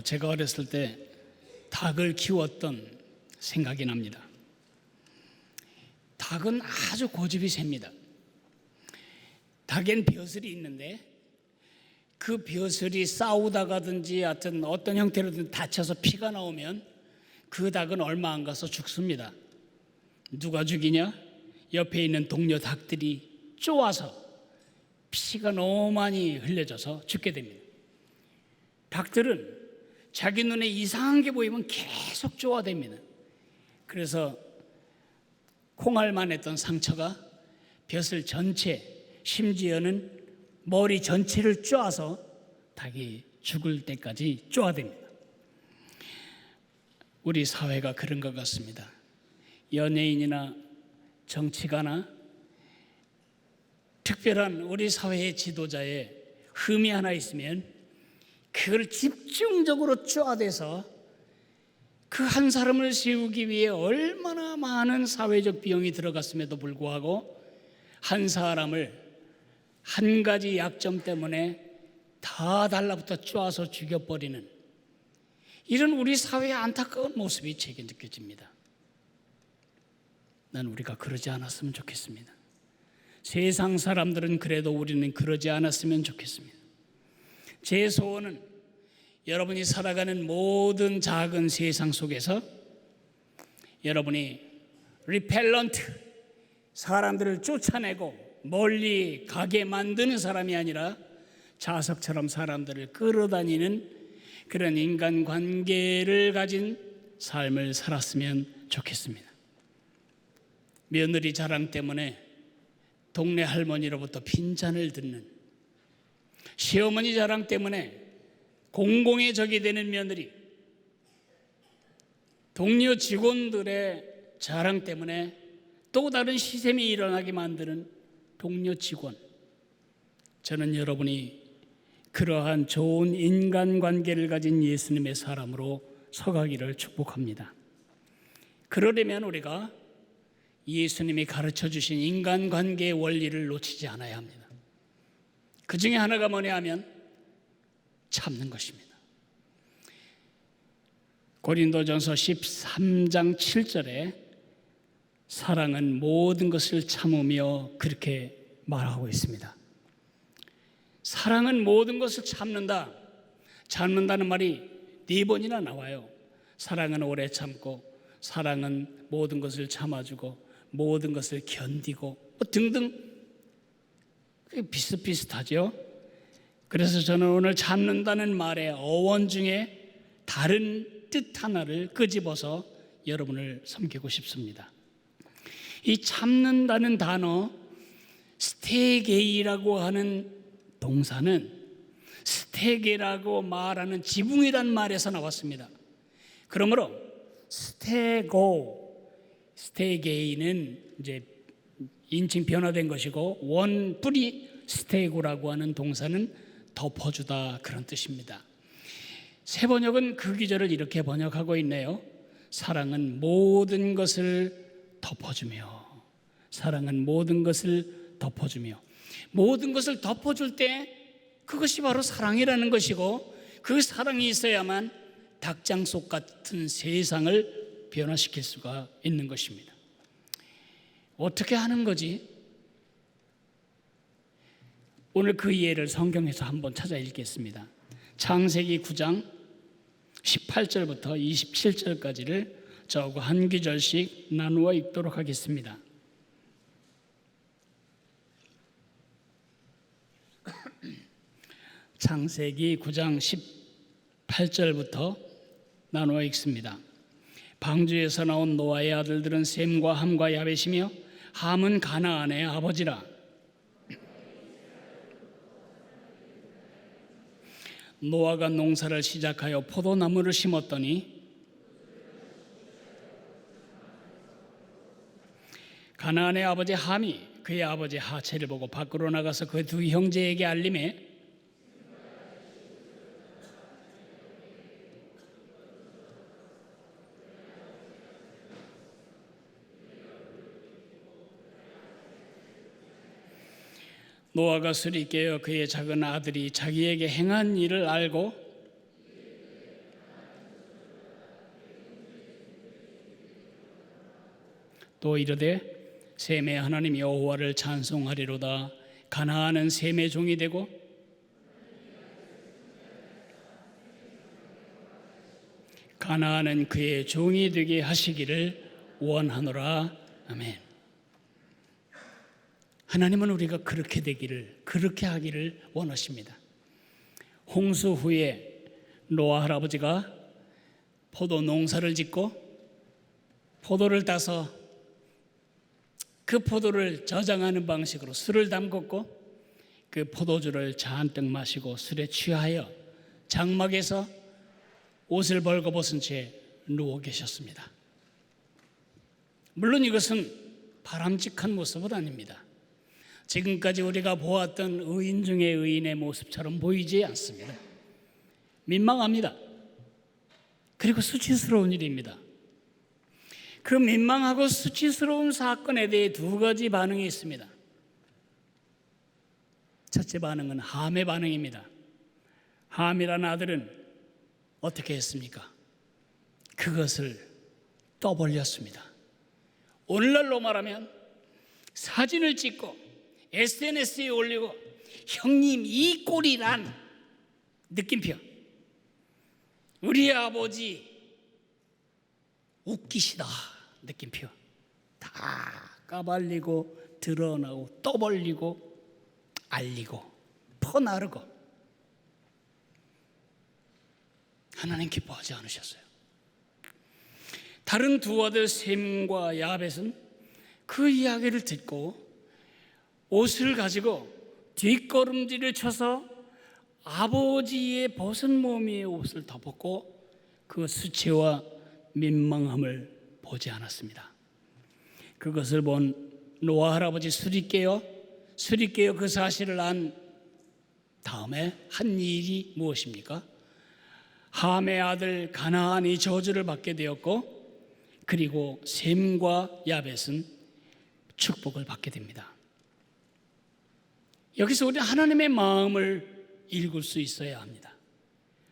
제가 어렸을 때 닭을 키웠던 생각이 납니다. 닭은 아주 고집이 셉니다. 닭엔 벼슬이 있는데 그 벼슬이 싸우다가든지 하여튼 어떤 형태로든 다쳐서 피가 나오면 그 닭은 얼마 안 가서 죽습니다. 누가 죽이냐? 옆에 있는 동료 닭들이 쪼아서 피가 너무 많이 흘려져서 죽게 됩니다. 닭들은 자기 눈에 이상한 게 보이면 계속 쪼아댑니다. 그래서 콩알만 했던 상처가 벼슬 전체, 심지어는 머리 전체를 쪼아서 닭이 죽을 때까지 쪼아댑니다. 우리 사회가 그런 것 같습니다. 연예인이나 정치가나 특별한 우리 사회의 지도자의 흠이 하나 있으면 그걸 집중적으로 쪼아대서 그 한 사람을 세우기 위해 얼마나 많은 사회적 비용이 들어갔음에도 불구하고 한 사람을 한 가지 약점 때문에 다 달라붙어 쪼아서 죽여버리는 이런 우리 사회의 안타까운 모습이 제게 느껴집니다. 난 우리가 그러지 않았으면 좋겠습니다. 세상 사람들은 그래도 우리는 그러지 않았으면 좋겠습니다. 제 소원은 여러분이 살아가는 모든 작은 세상 속에서 여러분이 리펠런트, 사람들을 쫓아내고 멀리 가게 만드는 사람이 아니라 자석처럼 사람들을 끌어다니는 그런 인간관계를 가진 삶을 살았으면 좋겠습니다. 며느리 자랑 때문에 동네 할머니로부터 빈잔을 듣는, 시어머니 자랑 때문에 공공의 적이 되는 며느리, 동료 직원들의 자랑 때문에 또 다른 시샘이 일어나게 만드는 동료 직원. 저는 여러분이 그러한 좋은 인간관계를 가진 예수님의 사람으로 서가기를 축복합니다. 그러려면 우리가 예수님이 가르쳐 주신 인간관계의 원리를 놓치지 않아야 합니다. 그 중에 하나가 뭐냐 하면 참는 것입니다. 고린도전서 13장 7절에 사랑은 모든 것을 참으며 그렇게 말하고 있습니다. 사랑은 모든 것을 참는다. 참는다는 말이 4번이나 나와요. 사랑은 오래 참고, 사랑은 모든 것을 참아주고, 모든 것을 견디고 등등 비슷비슷하죠. 그래서 저는 오늘 참는다는 말의 어원 중에 다른 뜻 하나를 끄집어서 여러분을 섬기고 싶습니다. 이 참는다는 단어, 스테게이라고 하는 동사는 스테게라고 말하는 지붕이란 말에서 나왔습니다. 그러므로 스테게이는 이제 인칭 변화된 것이고 원 뿌리 스테고라고 하는 동사는 덮어주다 그런 뜻입니다. 새 번역은 그 기절을 이렇게 번역하고 있네요. 사랑은 모든 것을 덮어주며, 사랑은 모든 것을 덮어주며. 모든 것을 덮어줄 때 그것이 바로 사랑이라는 것이고, 그 사랑이 있어야만 닭장 속 같은 세상을 변화시킬 수가 있는 것입니다. 어떻게 하는 거지? 오늘 그 예를 성경에서 한번 찾아 읽겠습니다. 창세기 9장 18절부터 27절까지를 저하고 한 구절씩 나누어 읽도록 하겠습니다. 창세기 9장 18절부터 나누어 읽습니다. 방주에서 나온 노아의 아들들은 셈과 함과 야벳이며 함은 가나안의 아버지라. 노아가 농사를 시작하여 포도나무를 심었더니 가나안의 아버지 함이 그의 아버지 하체를 보고 밖으로 나가서 그 두 형제에게 알림해 노아가 술이 깨어 그의 작은 아들이 자기에게 행한 일을 알고 또 이르되 셈의 하나님 여호와를 찬송하리로다. 가나안은 셈의 종이 되고 가나안은 그의 종이 되게 하시기를 원하노라. 아멘. 하나님은 우리가 그렇게 되기를, 그렇게 하기를 원하십니다. 홍수 후에 노아 할아버지가 포도 농사를 짓고 포도를 따서 그 포도를 저장하는 방식으로 술을 담궜고 그 포도주를 잔뜩 마시고 술에 취하여 장막에서 옷을 벌거벗은 채 누워 계셨습니다. 물론 이것은 바람직한 모습은 아닙니다. 지금까지 우리가 보았던 의인 중의 의인의 모습처럼 보이지 않습니다. 민망합니다. 그리고 수치스러운 일입니다. 그 민망하고 수치스러운 사건에 대해 두 가지 반응이 있습니다. 첫째 반응은 함의 반응입니다. 함이라는 아들은 어떻게 했습니까? 그것을 떠벌렸습니다. 오늘날로 말하면 사진을 찍고 SNS에 올리고 형님 이 꼴이란 느낌표. 우리 아버지 웃기시다 느낌표. 다 까발리고 드러나고 떠벌리고 알리고 퍼나르고. 하나님 기뻐하지 않으셨어요. 다른 두 아들 셈과 야벳은 그 이야기를 듣고 옷을 가지고 뒷걸음질을 쳐서 아버지의 벗은 몸 위에 옷을 덮었고 그 수치와 민망함을 보지 않았습니다. 그것을 본 노아 할아버지 술이 깨어 그 사실을 안 다음에 한 일이 무엇입니까? 함의 아들 가나안이 저주를 받게 되었고 그리고 셈과 야벳은 축복을 받게 됩니다. 여기서 우리는 하나님의 마음을 읽을 수 있어야 합니다.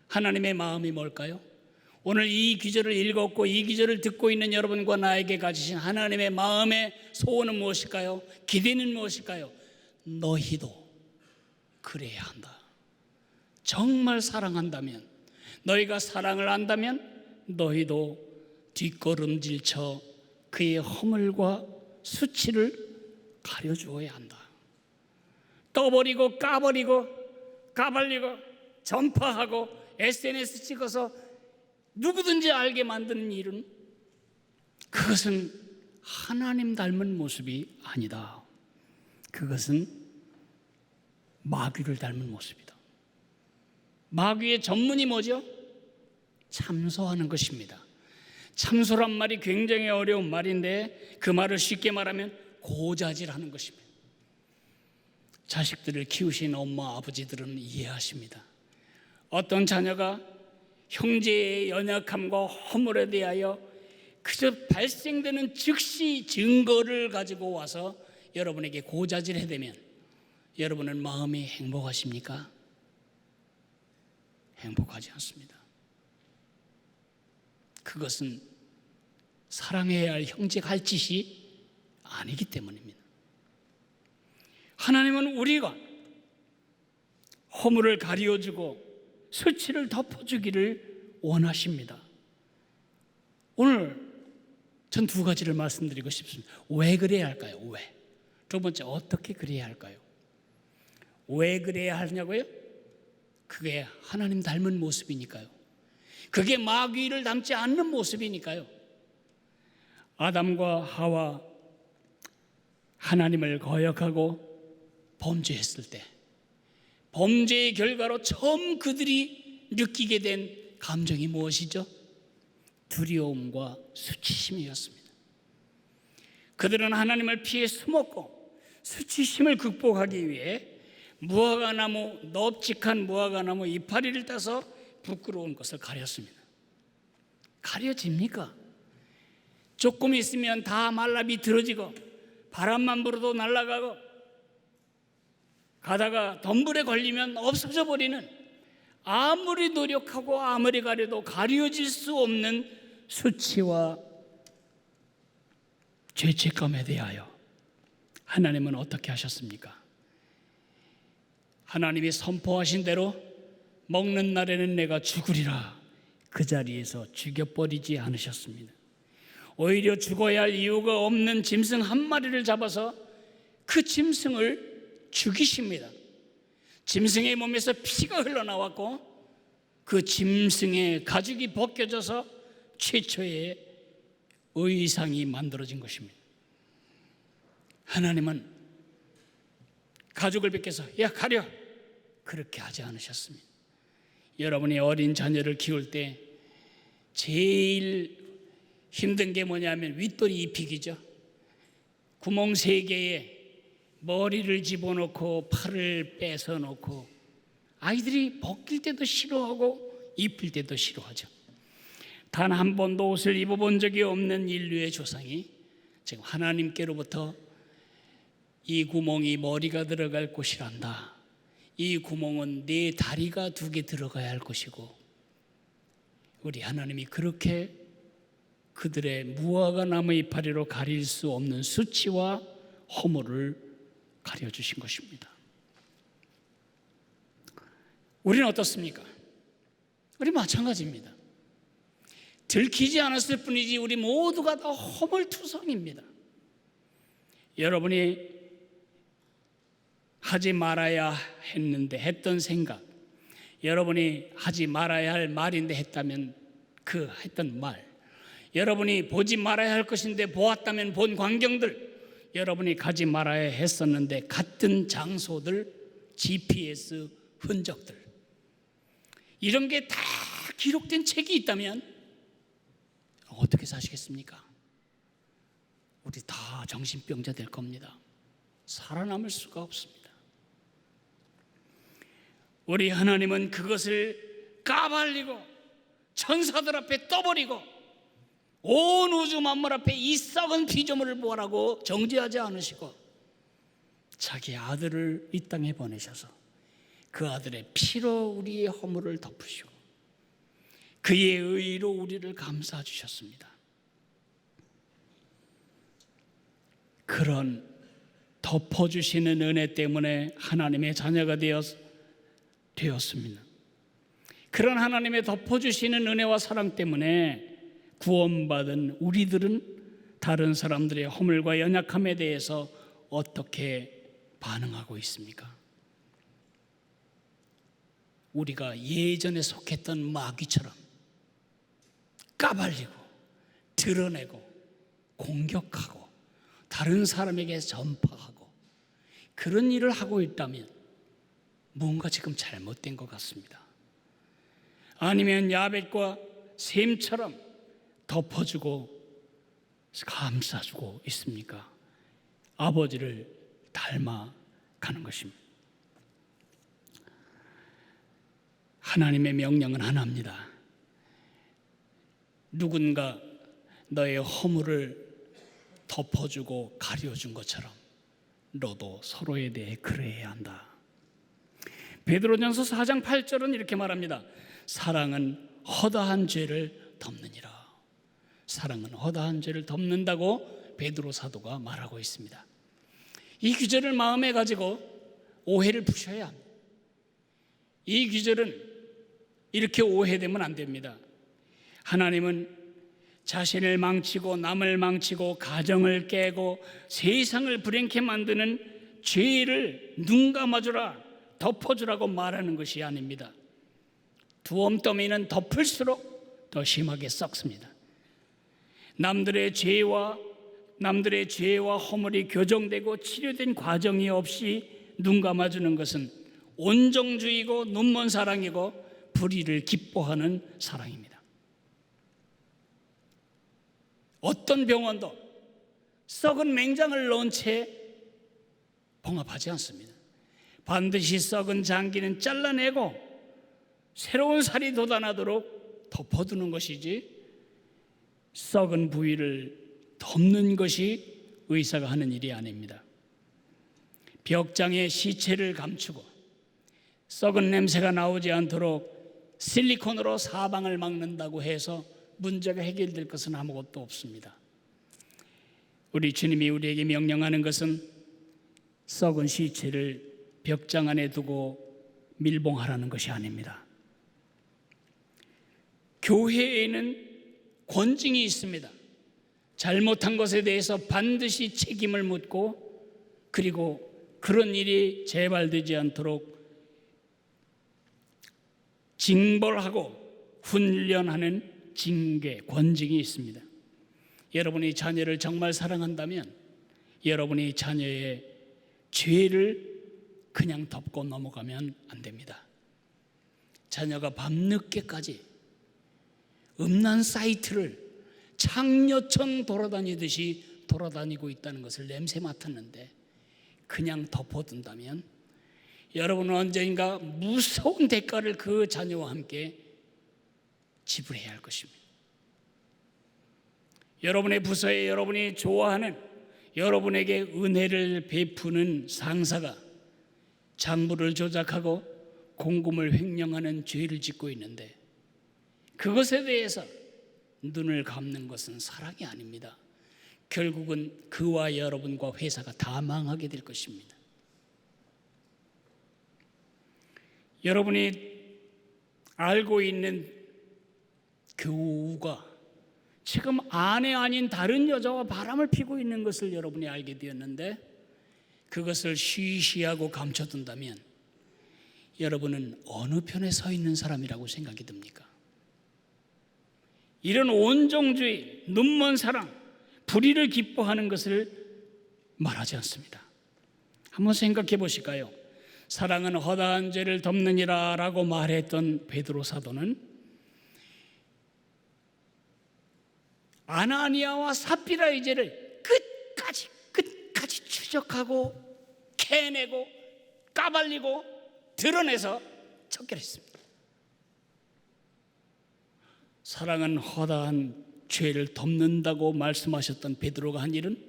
하나님의 마음이 뭘까요? 오늘 이 기절을 읽었고 이 기절을 듣고 있는 여러분과 나에게 가지신 하나님의 마음의 소원은 무엇일까요? 기대는 무엇일까요? 너희도 그래야 한다. 정말 사랑한다면, 너희가 사랑을 안다면 너희도 뒷걸음질쳐 그의 허물과 수치를 가려주어야 한다. 떠버리고 까버리고 까발리고 전파하고 SNS 찍어서 누구든지 알게 만드는 일은 그것은 하나님 닮은 모습이 아니다. 그것은 마귀를 닮은 모습이다. 마귀의 전문이 뭐죠? 참소하는 것입니다. 참소란 말이 굉장히 어려운 말인데 그 말을 쉽게 말하면 고자질하는 것입니다. 자식들을 키우신 엄마 아버지들은 이해하십니다. 어떤 자녀가 형제의 연약함과 허물에 대하여 그저 발생되는 즉시 증거를 가지고 와서 여러분에게 고자질해 대면 여러분은 마음이 행복하십니까? 행복하지 않습니다. 그것은 사랑해야 할 형제가 할 짓이 아니기 때문입니다. 하나님은 우리가 허물을 가려주고 수치를 덮어주기를 원하십니다. 오늘 전 두 가지를 말씀드리고 싶습니다. 왜 그래야 할까요? 왜? 두 번째, 어떻게 그래야 할까요? 왜 그래야 하냐고요? 그게 하나님 닮은 모습이니까요. 그게 마귀를 닮지 않는 모습이니까요. 아담과 하와 하나님을 거역하고 범죄했을 때 범죄의 결과로 처음 그들이 느끼게 된 감정이 무엇이죠? 두려움과 수치심이었습니다. 그들은 하나님을 피해 숨었고 수치심을 극복하기 위해 무화과나무, 넙직한 무화과나무 이파리를 따서 부끄러운 것을 가렸습니다. 가려집니까? 조금 있으면 다 말라 비틀어지고 바람만 불어도 날아가고 가다가 덤불에 걸리면 없어져 버리는, 아무리 노력하고 아무리 가려도 가려질 수 없는 수치와 죄책감에 대하여 하나님은 어떻게 하셨습니까? 하나님이 선포하신 대로 먹는 날에는 내가 죽으리라 그 자리에서 죽여버리지 않으셨습니다. 오히려 죽어야 할 이유가 없는 짐승 한 마리를 잡아서 그 짐승을 죽이십니다. 짐승의 몸에서 피가 흘러나왔고 그 짐승의 가죽이 벗겨져서 최초의 의상이 만들어진 것입니다. 하나님은 가죽을 벗겨서 야 가려 그렇게 하지 않으셨습니다. 여러분이 어린 자녀를 키울 때 제일 힘든 게 뭐냐면 윗돌이 입히기죠. 구멍 3개에 머리를 집어넣고 팔을 뺏어놓고 아이들이 벗길 때도 싫어하고 입힐 때도 싫어하죠. 단 한 번도 옷을 입어본 적이 없는 인류의 조상이 지금 하나님께로부터 이 구멍이 머리가 들어갈 곳이란다. 이 구멍은 네 다리가 2개 들어가야 할 것이고 우리 하나님이 그렇게 그들의 무화과 나무 이파리로 가릴 수 없는 수치와 허물을 가려주신 것입니다. 우리는 어떻습니까? 우리 마찬가지입니다. 들키지 않았을 뿐이지 우리 모두가 다 허물투성입니다. 여러분이 하지 말아야 했던 생각, 여러분이 하지 말아야 할 말인데 했다면 그 했던 말, 여러분이 보지 말아야 할 것인데 보았다면 본 광경들, 여러분이 가지 말아야 했었는데 갔던 장소들, GPS 흔적들, 이런 게 다 기록된 책이 있다면 어떻게 사시겠습니까? 우리 다 정신병자 될 겁니다. 살아남을 수가 없습니다. 우리 하나님은 그것을 까발리고 천사들 앞에 떠버리고 온 우주 만물 앞에 이 썩은 피조물을 보라고 정죄하지 않으시고 자기 아들을 이 땅에 보내셔서 그 아들의 피로 우리의 허물을 덮으시고 그의 의로 우리를 감싸 주셨습니다. 그런 덮어주시는 은혜 때문에 하나님의 자녀가 되었습니다. 그런 하나님의 덮어주시는 은혜와 사랑 때문에 구원받은 우리들은 다른 사람들의 허물과 연약함에 대해서 어떻게 반응하고 있습니까? 우리가 예전에 속했던 마귀처럼 까발리고 드러내고 공격하고 다른 사람에게 전파하고 그런 일을 하고 있다면 뭔가 지금 잘못된 것 같습니다. 아니면 야벳과 셈처럼 덮어주고 감싸주고 있습니까? 아버지를 닮아가는 것입니다. 하나님의 명령은 하나입니다. 누군가 너의 허물을 덮어주고 가려준 것처럼 너도 서로에 대해 그래야 한다. 베드로전서 4장 8절은 이렇게 말합니다. 사랑은 허다한 죄를 덮느니라. 사랑은 허다한 죄를 덮는다고 베드로 사도가 말하고 있습니다. 이 규절을 마음에 가지고 오해를 푸셔야 합니다. 이 규절은 이렇게 오해되면 안 됩니다. 하나님은 자신을 망치고 남을 망치고 가정을 깨고 세상을 불행케 만드는 죄를 눈 감아주라, 덮어주라고 말하는 것이 아닙니다. 두엄더미는 덮을수록 더 심하게 썩습니다. 남들의 죄와 허물이 교정되고 치료된 과정이 없이 눈 감아주는 것은 온정주의고 눈먼 사랑이고 불의를 기뻐하는 사랑입니다. 어떤 병원도 썩은 맹장을 넣은 채 봉합하지 않습니다. 반드시 썩은 장기는 잘라내고 새로운 살이 돋아나도록 덮어두는 것이지 썩은 부위를 덮는 것이 의사가 하는 일이 아닙니다. 벽장에 시체를 감추고 썩은 냄새가 나오지 않도록 실리콘으로 사방을 막는다고 해서 문제가 해결될 것은 아무것도 없습니다. 우리 주님이 우리에게 명령하는 것은 썩은 시체를 벽장 안에 두고 밀봉하라는 것이 아닙니다. 교회에는 권징이 있습니다. 잘못한 것에 대해서 반드시 책임을 묻고, 그리고 그런 일이 재발되지 않도록 징벌하고 훈련하는 징계, 권징이 있습니다. 여러분이 자녀를 정말 사랑한다면 여러분이 자녀의 죄를 그냥 덮고 넘어가면 안 됩니다. 자녀가 밤늦게까지 음란 사이트를 창녀천 돌아다니듯이 돌아다니고 있다는 것을 냄새 맡았는데 그냥 덮어둔다면 여러분은 언젠가 무서운 대가를 그 자녀와 함께 지불해야 할 것입니다. 여러분의 부서에 여러분이 좋아하는, 여러분에게 은혜를 베푸는 상사가 장부를 조작하고 공금을 횡령하는 죄를 짓고 있는데 그것에 대해서 눈을 감는 것은 사랑이 아닙니다. 결국은 그와 여러분과 회사가 다 망하게 될 것입니다. 여러분이 알고 있는 교우가 지금 아내 아닌 다른 여자와 바람을 피고 있는 것을 여러분이 알게 되었는데 그것을 쉬쉬하고 감춰둔다면 여러분은 어느 편에 서 있는 사람이라고 생각이 듭니까? 이런 온정주의, 눈먼 사랑, 불의를 기뻐하는 것을 말하지 않습니다. 한번 생각해 보실까요? 사랑은 허다한 죄를 덮느니라 라고 말했던 베드로 사도는 아나니아와 삽비라의 죄를 끝까지 추적하고 캐내고 까발리고 드러내서 척결했습니다. 사랑은 허다한 죄를 덮는다고 말씀하셨던 베드로가 한 일은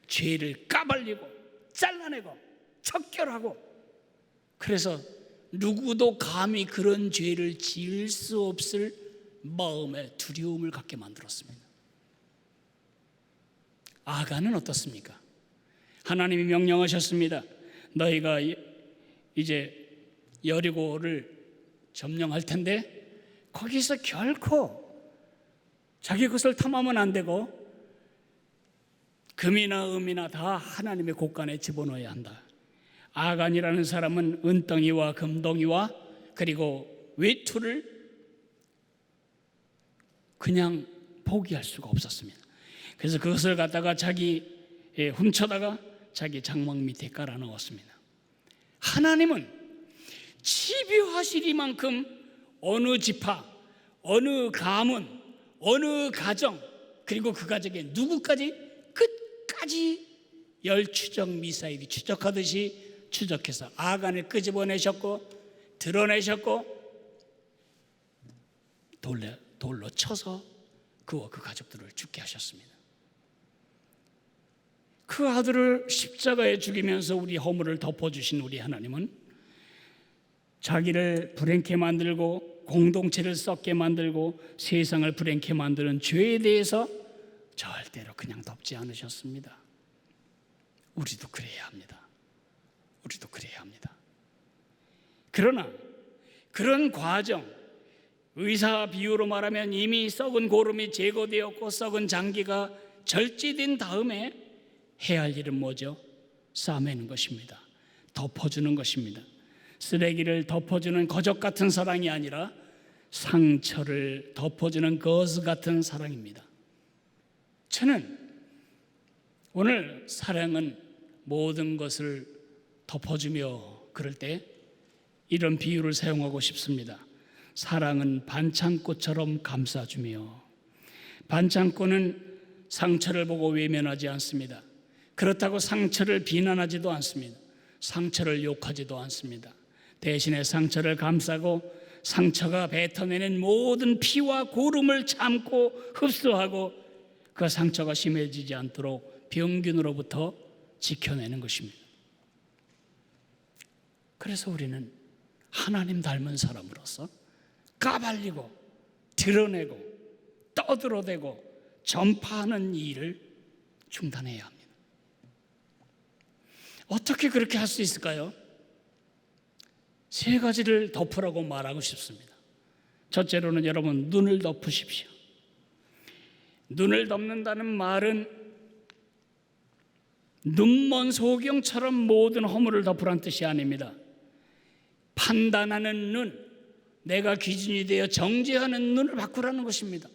죄를 까발리고 잘라내고 척결하고, 그래서 누구도 감히 그런 죄를 지을 수 없을 마음에 두려움을 갖게 만들었습니다. 아간은 어떻습니까? 하나님이 명령하셨습니다. 너희가 이제 여리고를 점령할 텐데 거기서 결코 자기 것을 탐하면 안 되고 금이나 음이나 다 하나님의 곳간에 집어넣어야 한다. 아간이라는 사람은 은덩이와 금덩이와 그리고 외투를 그냥 포기할 수가 없었습니다. 그래서 그것을 갖다가 훔쳐다가 자기 장막 밑에 깔아 넣었습니다. 하나님은 집요하시리만큼 어느 지파, 어느 가문, 어느 가정, 그리고 그 가정에 누구까지 끝까지 열추적 미사일이 추적하듯이 추적해서 아간을 끄집어내셨고 드러내셨고 돌로 쳐서 그와 그 가족들을 죽게 하셨습니다. 그 아들을 십자가에 죽이면서 우리 허물을 덮어주신 우리 하나님은 자기를 불행케 만들고 공동체를 썩게 만들고 세상을 불행케 만드는 죄에 대해서 절대로 그냥 덮지 않으셨습니다. 우리도 그래야 합니다. 우리도 그래야 합니다. 그러나 그런 과정, 의사 비유로 말하면 이미 썩은 고름이 제거되었고 썩은 장기가 절제된 다음에 해야 할 일은 뭐죠? 싸매는 것입니다. 덮어주는 것입니다. 쓰레기를 덮어주는 거적 같은 사랑이 아니라 상처를 덮어주는 거즈 같은 사랑입니다. 저는 오늘 사랑은 모든 것을 덮어주며 그럴 때 이런 비유를 사용하고 싶습니다. 사랑은 반창고처럼 감싸주며, 반창고는 상처를 보고 외면하지 않습니다. 그렇다고 상처를 비난하지도 않습니다. 상처를 욕하지도 않습니다. 대신에 상처를 감싸고 상처가 뱉어내는 모든 피와 고름을 참고 흡수하고 그 상처가 심해지지 않도록 병균으로부터 지켜내는 것입니다. 그래서 우리는 하나님 닮은 사람으로서 까발리고 드러내고 떠들어대고 전파하는 일을 중단해야 합니다. 어떻게 그렇게 할 수 있을까요? 세 가지를 덮으라고 말하고 싶습니다. 첫째로는 여러분, 눈을 덮으십시오. 눈을 덮는다는 말은 눈먼 소경처럼 모든 허물을 덮으라는 뜻이 아닙니다. 판단하는 눈, 내가 기준이 되어 정죄하는 눈을 바꾸라는 것입니다.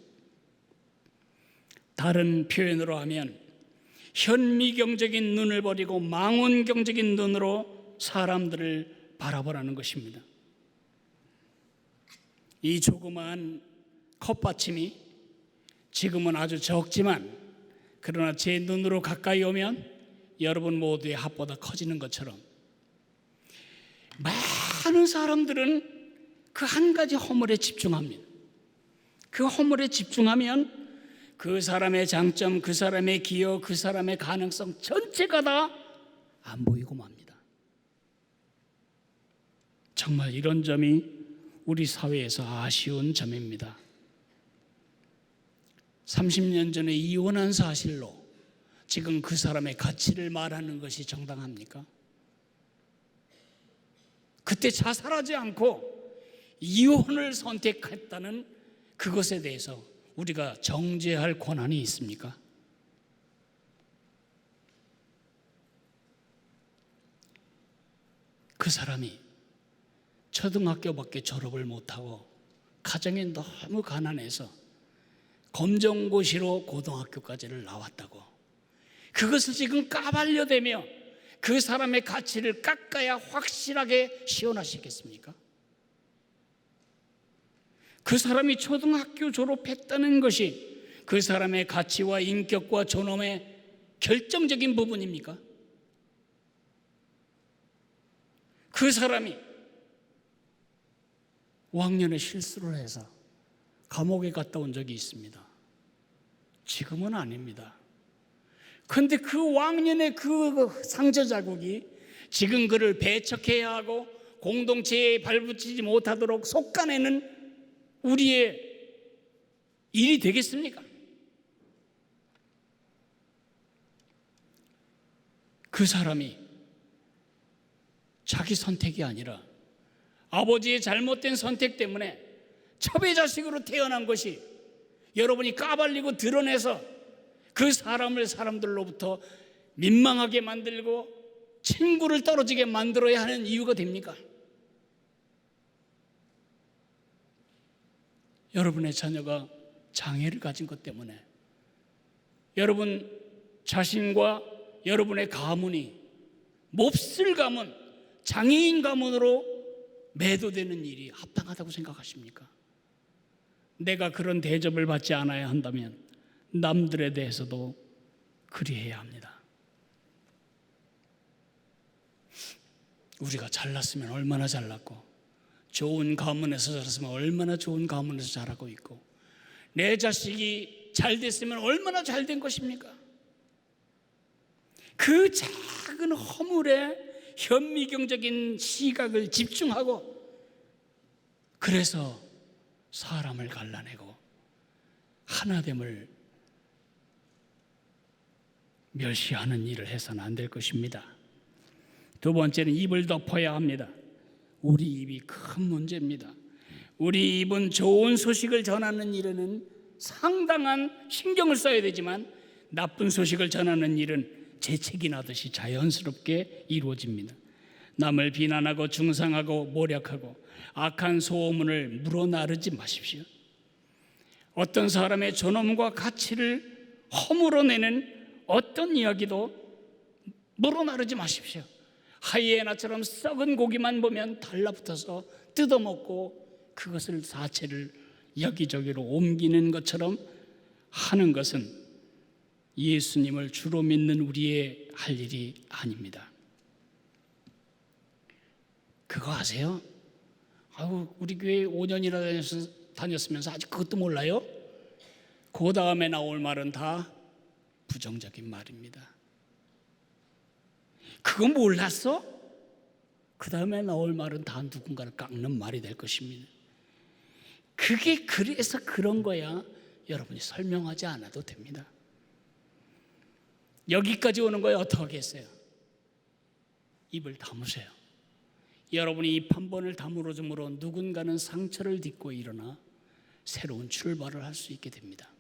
다른 표현으로 하면 현미경적인 눈을 버리고 망원경적인 눈으로 사람들을 바라보라는 것입니다. 이 조그마한 컵받침이 지금은 아주 적지만 그러나 제 눈으로 가까이 오면 여러분 모두의 합보다 커지는 것처럼 많은 사람들은 그 한 가지 허물에 집중합니다. 그 허물에 집중하면 그 사람의 장점, 그 사람의 기여, 그 사람의 가능성 전체가 다 안 보이고 맙니다. 정말 이런 점이 우리 사회에서 아쉬운 점입니다. 30년 전에 이혼한 사실로 지금 그 사람의 가치를 말하는 것이 정당합니까? 그때 자살하지 않고 이혼을 선택했다는 그것에 대해서 우리가 정죄할 권한이 있습니까? 그 사람이 초등학교밖에 졸업을 못하고 가정이 너무 가난해서 검정고시로 고등학교까지를 나왔다고, 그것을 지금 까발려대며 그 사람의 가치를 깎아야 확실하게 시원하시겠습니까? 그 사람이 초등학교 졸업했다는 것이 그 사람의 가치와 인격과 존엄의 결정적인 부분입니까? 그 사람이 5학년에 실수를 해서 감옥에 갔다 온 적이 있습니다. 지금은 아닙니다. 그런데 그 왕년의 그 상처 자국이 지금 그를 배척해야 하고 공동체에 발붙이지 못하도록 속아내는 우리의 일이 되겠습니까? 그 사람이 자기 선택이 아니라 아버지의 잘못된 선택 때문에 첩의 자식으로 태어난 것이 여러분이 까발리고 드러내서 그 사람을 사람들로부터 민망하게 만들고 친구를 떨어지게 만들어야 하는 이유가 됩니까? 여러분의 자녀가 장애를 가진 것 때문에 여러분 자신과 여러분의 가문이 몹쓸 가문, 장애인 가문으로 매도되는 일이 합당하다고 생각하십니까? 내가 그런 대접을 받지 않아야 한다면 남들에 대해서도 그리해야 합니다. 우리가 잘났으면 얼마나 잘났고, 좋은 가문에서 자랐으면 얼마나 좋은 가문에서 자라고 있고, 내 자식이 잘 됐으면 얼마나 잘 된 것입니까? 그 작은 허물에 현미경적인 시각을 집중하고, 그래서 사람을 갈라내고 하나됨을 멸시하는 일을 해서는 안 될 것입니다. 두 번째는 입을 덮어야 합니다. 우리 입이 큰 문제입니다. 우리 입은 좋은 소식을 전하는 일에는 상당한 신경을 써야 되지만 나쁜 소식을 전하는 일은 재채기 나듯이 자연스럽게 이루어집니다. 남을 비난하고 중상하고 모략하고 악한 소문을 물어나르지 마십시오. 어떤 사람의 존엄과 가치를 허물어내는 어떤 이야기도 물어나르지 마십시오. 하이에나처럼 썩은 고기만 보면 달라붙어서 뜯어먹고 그것을 사체를 여기저기로 옮기는 것처럼 하는 것은 예수님을 주로 믿는 우리의 할 일이 아닙니다. 그거 아세요? 우리 교회 5년이나 다녔으면서 아직 그것도 몰라요? 그 다음에 나올 말은 다 부정적인 말입니다. 그거 몰랐어? 그 다음에 나올 말은 다 누군가를 깎는 말이 될 것입니다. 그게 그래서 그런 거야. 여러분이 설명하지 않아도 됩니다. 여기까지 오는 거에 어떡하겠어요? 입을 다무세요. 여러분이 입 한 번을 다물어줌으로 누군가는 상처를 딛고 일어나 새로운 출발을 할 수 있게 됩니다.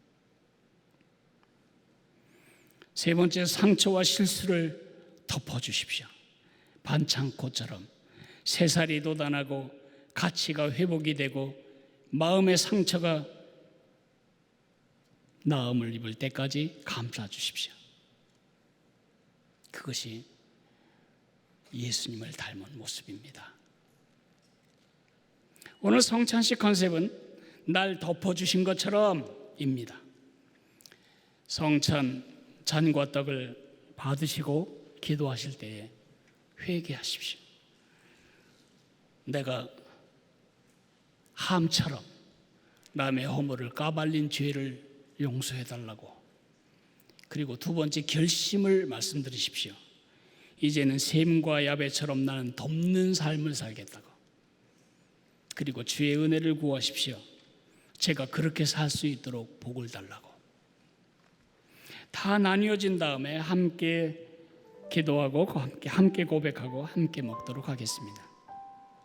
세 번째, 상처와 실수를 덮어주십시오. 반창고처럼 새살이 돋아나고 가치가 회복이 되고 마음의 상처가 나음을 입을 때까지 감싸주십시오. 그것이 예수님을 닮은 모습입니다. 오늘 성찬식 컨셉은 날 덮어주신 것처럼입니다. 성찬 잔과 떡을 받으시고 기도하실 때에 회개하십시오. 내가 함처럼 남의 허물을 까발린 죄를 용서해달라고, 그리고 두 번째 결심을 말씀드리십시오. 이제는 셈과 야베처럼 나는 덮는 삶을 살겠다고. 그리고 주의 은혜를 구하십시오. 제가 그렇게 살 수 있도록 복을 달라고. 다 나뉘어진 다음에 함께 기도하고 함께 고백하고 함께 먹도록 하겠습니다.